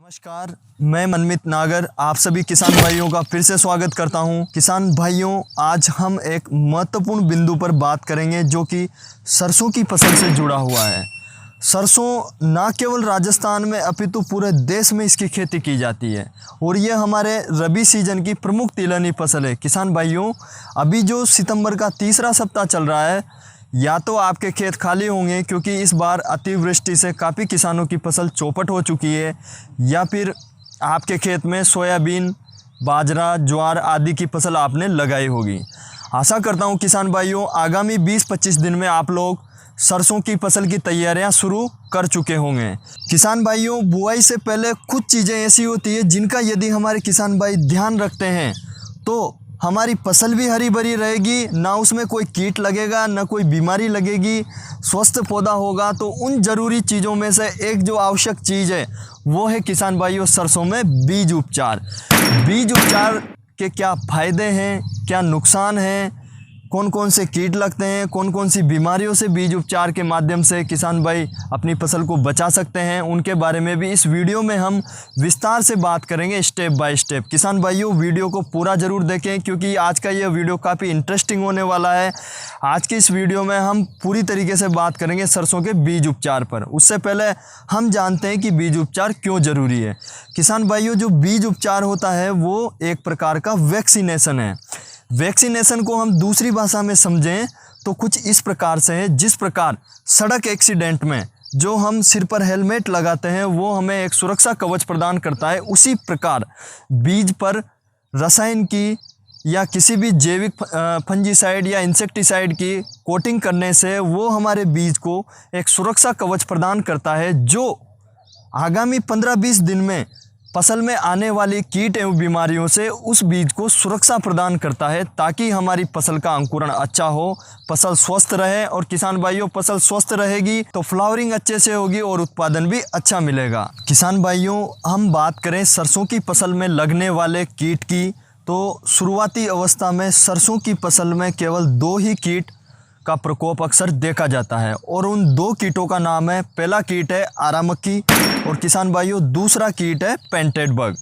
नमस्कार, मैं मनमित नागर आप सभी किसान भाइयों का फिर से स्वागत करता हूं। किसान भाइयों, आज हम एक महत्वपूर्ण बिंदु पर बात करेंगे जो कि सरसों की फसल से जुड़ा हुआ है। सरसों ना केवल राजस्थान में अपितु पूरे देश में इसकी खेती की जाती है और ये हमारे रबी सीजन की प्रमुख तिलहनी फसल है। किसान भाइयों, अभी जो सितंबर का तीसरा सप्ताह चल रहा है, या तो आपके खेत खाली होंगे क्योंकि इस बार अतिवृष्टि से काफ़ी किसानों की फसल चौपट हो चुकी है, या फिर आपके खेत में सोयाबीन, बाजरा, ज्वार आदि की फसल आपने लगाई होगी। आशा करता हूं किसान भाइयों, आगामी 20-25 दिन में आप लोग सरसों की फसल की तैयारियां शुरू कर चुके होंगे। किसान भाइयों, बुआई से पहले कुछ चीज़ें ऐसी होती है जिनका यदि हमारे किसान भाई ध्यान रखते हैं तो हमारी फसल भी हरी भरी रहेगी, ना उसमें कोई कीट लगेगा, ना कोई बीमारी लगेगी, स्वस्थ पौधा होगा। तो उन ज़रूरी चीज़ों में से एक जो आवश्यक चीज़ है वो है किसान भाइयों सरसों में बीज उपचार। बीज उपचार के क्या फ़ायदे हैं, क्या नुकसान हैं, कौन कौन से कीट लगते हैं, कौन कौन सी बीमारियों से बीज उपचार के माध्यम से किसान भाई अपनी फसल को बचा सकते हैं, उनके बारे में भी इस वीडियो में हम विस्तार से बात करेंगे स्टेप बाय स्टेप। किसान भाइयों, वीडियो को पूरा ज़रूर देखें क्योंकि आज का ये वीडियो काफ़ी इंटरेस्टिंग होने वाला है। आज की इस वीडियो में हम पूरी तरीके से बात करेंगे सरसों के बीज उपचार पर। उससे पहले हम जानते हैं कि बीज उपचार क्यों ज़रूरी है। किसान भाइयों, जो बीज उपचार होता है वो एक प्रकार का वैक्सीनेशन है। वैक्सीनेशन को हम दूसरी भाषा में समझें तो कुछ इस प्रकार से है, जिस प्रकार सड़क एक्सीडेंट में जो हम सिर पर हेलमेट लगाते हैं वो हमें एक सुरक्षा कवच प्रदान करता है, उसी प्रकार बीज पर रसायन की या किसी भी जैविक फंजीसाइड या इंसेक्टिसाइड की कोटिंग करने से वो हमारे बीज को एक सुरक्षा कवच प्रदान करता है, जो आगामी 15-20 दिन में फसल में आने वाली कीट एवं बीमारियों से उस बीज को सुरक्षा प्रदान करता है, ताकि हमारी फसल का अंकुरण अच्छा हो, फसल स्वस्थ रहे। और किसान भाइयों, फसल स्वस्थ रहेगी तो फ्लावरिंग अच्छे से होगी और उत्पादन भी अच्छा मिलेगा। किसान भाइयों, हम बात करें सरसों की फसल में लगने वाले कीट की, तो शुरुआती अवस्था में सरसों की फसल में केवल 2 ही कीट का प्रकोप अक्सर देखा जाता है और उन 2 कीटों का नाम है, पहला कीट है आरा मक्खी और किसान भाइयों दूसरा कीट है पेंटेड बग।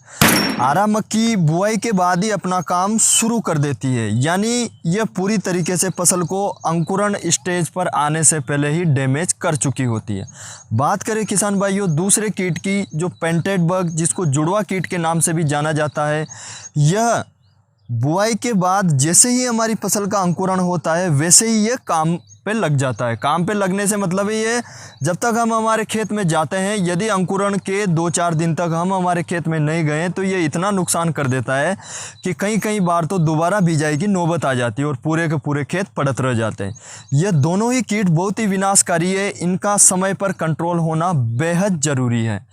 आरा मक्खी बुआई के बाद ही अपना काम शुरू कर देती है, यानी यह पूरी तरीके से फसल को अंकुरण स्टेज पर आने से पहले ही डैमेज कर चुकी होती है। बात करें किसान भाइयों दूसरे कीट की, जो पेंटेड बग, जिसको जुड़वा कीट के नाम से भी जाना जाता है, यह बुआई के बाद जैसे ही हमारी फसल का अंकुरण होता है वैसे ही ये काम पे लग जाता है। काम पे लगने से मतलब ये, जब तक हम हमारे खेत में जाते हैं, यदि अंकुरण के 2-4 दिन तक हम हमारे खेत में नहीं गए तो ये इतना नुकसान कर देता है कि कई बार तो दोबारा बिजाई की नौबत आ जाती है और पूरे के पूरे खेत पड़त रह जाते हैं। ये दोनों ही कीट बहुत ही विनाशकारी है, इनका समय पर कंट्रोल होना बेहद ज़रूरी है।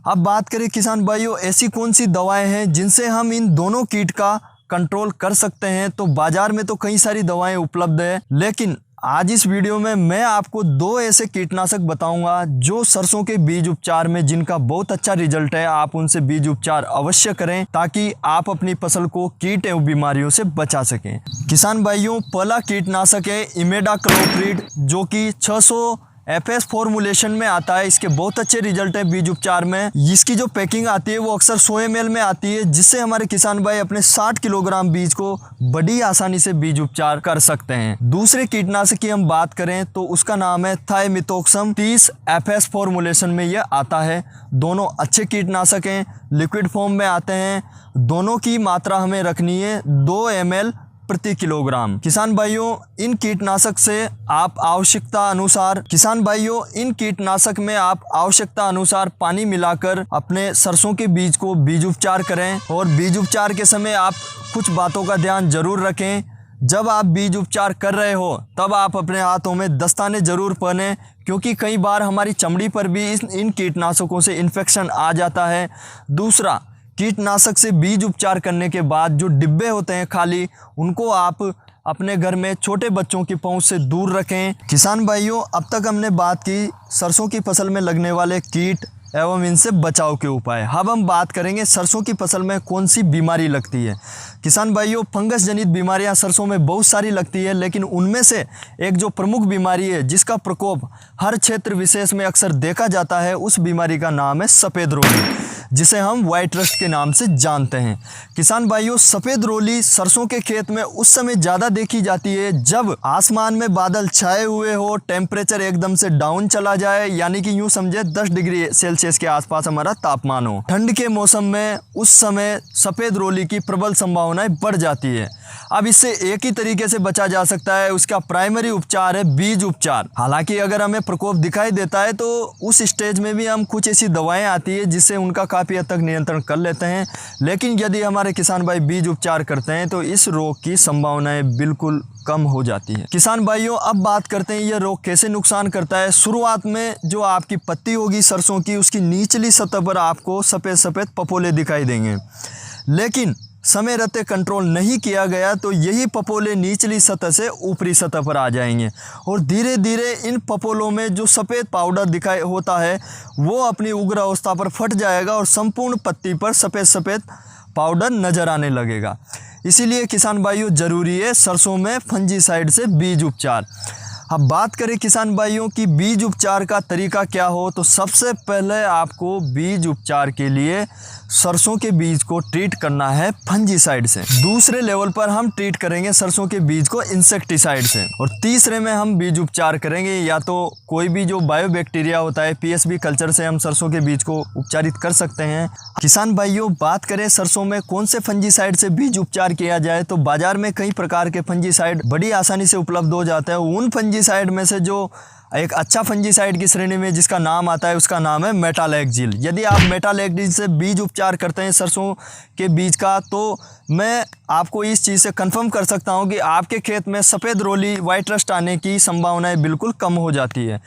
अब बात करें किसान भाइयों, ऐसी कौन सी दवाएँ हैं जिनसे हम इन दोनों कीट का कंट्रोल कर सकते हैं। तो बाजार में तो कई सारी दवाएं उपलब्ध है, लेकिन आज इस वीडियो में मैं आपको 2 ऐसे कीटनाशक बताऊंगा जो सरसों के बीज उपचार में जिनका बहुत अच्छा रिजल्ट है। आप उनसे बीज उपचार अवश्य करें ताकि आप अपनी फसल को कीट एवं बीमारियों से बचा सकें। किसान भाइयों, पहला कीटनाशक है इमेडाक्लोप्रिड, जो कि 600 FS फॉर्मुलेशन में आता है। इसके बहुत अच्छे रिजल्ट है बीज उपचार में। इसकी जो पैकिंग आती है वो अक्सर 100 ml में आती है, जिससे हमारे किसान भाई अपने 60 किलोग्राम बीज को बड़ी आसानी से बीज उपचार कर सकते हैं। दूसरे कीटनाशक की हम बात करें तो उसका नाम है थाइमिथोक्सम, 30 FS फॉर्मुलेशन में यह आता है। दोनों अच्छे कीटनाशक हैं, लिक्विड फॉर्म में आते हैं। दोनों की मात्रा हमें रखनी है 2 ml प्रति किलोग्राम। किसान भाइयों, इन कीटनाशक में आप आवश्यकता अनुसार पानी मिलाकर अपने सरसों के बीज को बीज उपचार करें। और बीज उपचार के समय आप कुछ बातों का ध्यान जरूर रखें। जब आप बीज उपचार कर रहे हो तब आप अपने हाथों में दस्ताने जरूर पहनें, क्योंकि कई बार हमारी चमड़ी पर भी इन कीटनाशकों से इन्फेक्शन आ जाता है। दूसरा, कीटनाशक से बीज उपचार करने के बाद जो डिब्बे होते हैं खाली, उनको आप अपने घर में छोटे बच्चों की पहुंच से दूर रखें। किसान भाइयों, अब तक हमने बात की सरसों की फसल में लगने वाले कीट एवं इनसे बचाव के उपाय। अब हम बात करेंगे सरसों की फसल में कौन सी बीमारी लगती है। किसान भाइयों, फंगस जनित बीमारियां सरसों में बहुत सारी लगती है, लेकिन उनमें से एक जो प्रमुख बीमारी है जिसका प्रकोप हर क्षेत्र विशेष में अक्सर देखा जाता है, उस बीमारी का नाम है सफ़ेद रोगी। जिसे हम व्हाइट रस्ट के नाम से जानते हैं। किसान भाइयों, सफ़ेद रोली सरसों के खेत में उस समय ज़्यादा देखी जाती है जब आसमान में बादल छाए हुए हो, टेम्परेचर एकदम से डाउन चला जाए, यानी कि यूँ समझे 10 डिग्री सेल्सियस के आसपास हमारा तापमान हो। ठंड के मौसम में उस समय सफ़ेद रोली की प्रबल संभावनाएं बढ़ जाती है। अब इससे एक ही तरीके से बचा जा सकता है, उसका प्राइमरी उपचार है बीज उपचार। हालांकि अगर हमें प्रकोप दिखाई देता है तो उस स्टेज में भी हम कुछ ऐसी दवाएं आती है जिससे उनका काफ़ी हद तक नियंत्रण कर लेते हैं। लेकिन यदि हमारे किसान भाई बीज उपचार करते हैं तो इस रोग की संभावनाएं बिल्कुल कम हो जाती है। किसान भाइयों, अब बात करते हैं यह रोग कैसे नुकसान करता है। शुरुआत में जो आपकी पत्ती होगी सरसों की, उसकी निचली सतह पर आपको सफ़ेद सफ़ेद पपोले दिखाई देंगे, लेकिन समय रहते कंट्रोल नहीं किया गया तो यही पपोले निचली सतह से ऊपरी सतह पर आ जाएंगे और धीरे धीरे इन पपोलों में जो सफ़ेद पाउडर दिखाई होता है वो अपनी उग्र अवस्था पर फट जाएगा और संपूर्ण पत्ती पर सफ़ेद सफ़ेद पाउडर नज़र आने लगेगा। इसीलिए किसान भाइयों, ज़रूरी है सरसों में फंजीसाइड से बीज उपचार। अब बात करें किसान भाइयों की बीज उपचार का तरीका क्या हो, तो सबसे पहले आपको बीज उपचार के लिए सरसों के बीज को ट्रीट करना है फंजीसाइड से। दूसरे लेवल पर हम ट्रीट करेंगे सरसों के बीज को इंसेक्टिसाइड से और तीसरे में हम बीज उपचार करेंगे या तो कोई भी जो बायोबैक्टीरिया होता है पीएसबी कल्चर से हम सरसों के बीज को उपचारित कर सकते हैं। किसान भाइयों, बात करें सरसों में कौन से फंजीसाइड से बीज उपचार किया जाए, तो बाजार में कई प्रकार के फंजीसाइड बड़ी आसानी से उपलब्ध हो जाता है। उन फंजीसाइड में से जो एक अच्छा फंजीसाइड की श्रेणी में जिसका नाम आता है उसका नाम है मेटालैक्जिल। यदि आप मेटालैक्जिल से बीज उपचार करते हैं सरसों के बीज का, तो मैं आपको इस चीज़ से कंफर्म कर सकता हूं कि आपके खेत में सफ़ेद रोली व्हाइट रस्ट आने की संभावनाएं बिल्कुल कम हो जाती है।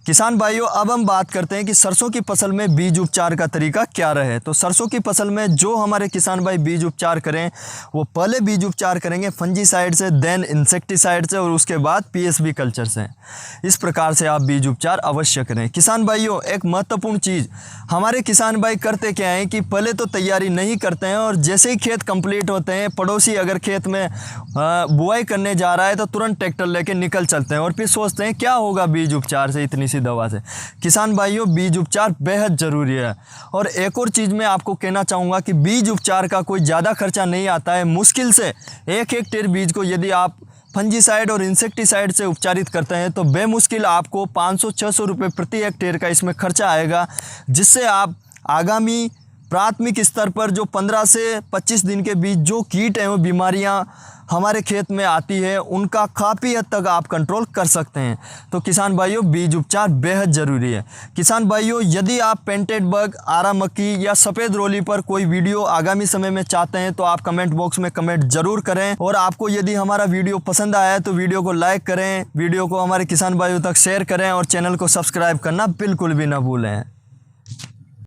किसान भाइयों, अब हम बात करते हैं कि सरसों की फसल में बीज उपचार का तरीका क्या रहे। तो सरसों की फसल में जो हमारे किसान भाई बीज उपचार करें वो पहले बीज उपचार करेंगे फंजीसाइड से, देन इंसेक्टिसाइड से और उसके बाद पीएसबी कल्चर से। इस प्रकार से आप बीज उपचार अवश्य करें। किसान भाइयों, एक महत्वपूर्ण चीज़ हमारे किसान भाई करते क्या है कि पहले तो तैयारी नहीं करते हैं और जैसे ही खेत कंप्लीट होते हैं, पड़ोसी अगर खेत में बुआई करने जा रहा है तो तुरंत ट्रैक्टर लेके निकल चलते हैं और फिर सोचते हैं क्या होगा बीज उपचार से, इतनी सी दवा से। किसान भाइयों, बीज उपचार बेहद ज़रूरी है। और एक और चीज़ मैं आपको कहना चाहूँगा कि बीज उपचार का कोई ज़्यादा खर्चा नहीं आता है। मुश्किल से 1 हेक्टेयर बीज को यदि आप फंजीसाइड और इंसेक्टिसाइड से उपचारित करते हैं तो बेमुश्किल आपको 500-600 रुपये प्रति हेक्टेयर का इसमें खर्चा आएगा, जिससे आप आगामी प्राथमिक स्तर पर जो 15 से 25 दिन के बीच जो कीट एवं बीमारियां हमारे खेत में आती है उनका काफ़ी हद तक आप कंट्रोल कर सकते हैं। तो किसान भाइयों, बीज उपचार बेहद ज़रूरी है। किसान भाइयों, यदि आप पेंटेड बग, आरा मक्खी या सफ़ेद रोली पर कोई वीडियो आगामी समय में चाहते हैं तो आप कमेंट बॉक्स में कमेंट ज़रूर करें। और आपको यदि हमारा वीडियो पसंद आया है तो वीडियो को लाइक करें, वीडियो को हमारे किसान भाइयों तक शेयर करें और चैनल को सब्सक्राइब करना बिल्कुल भी ना भूलें।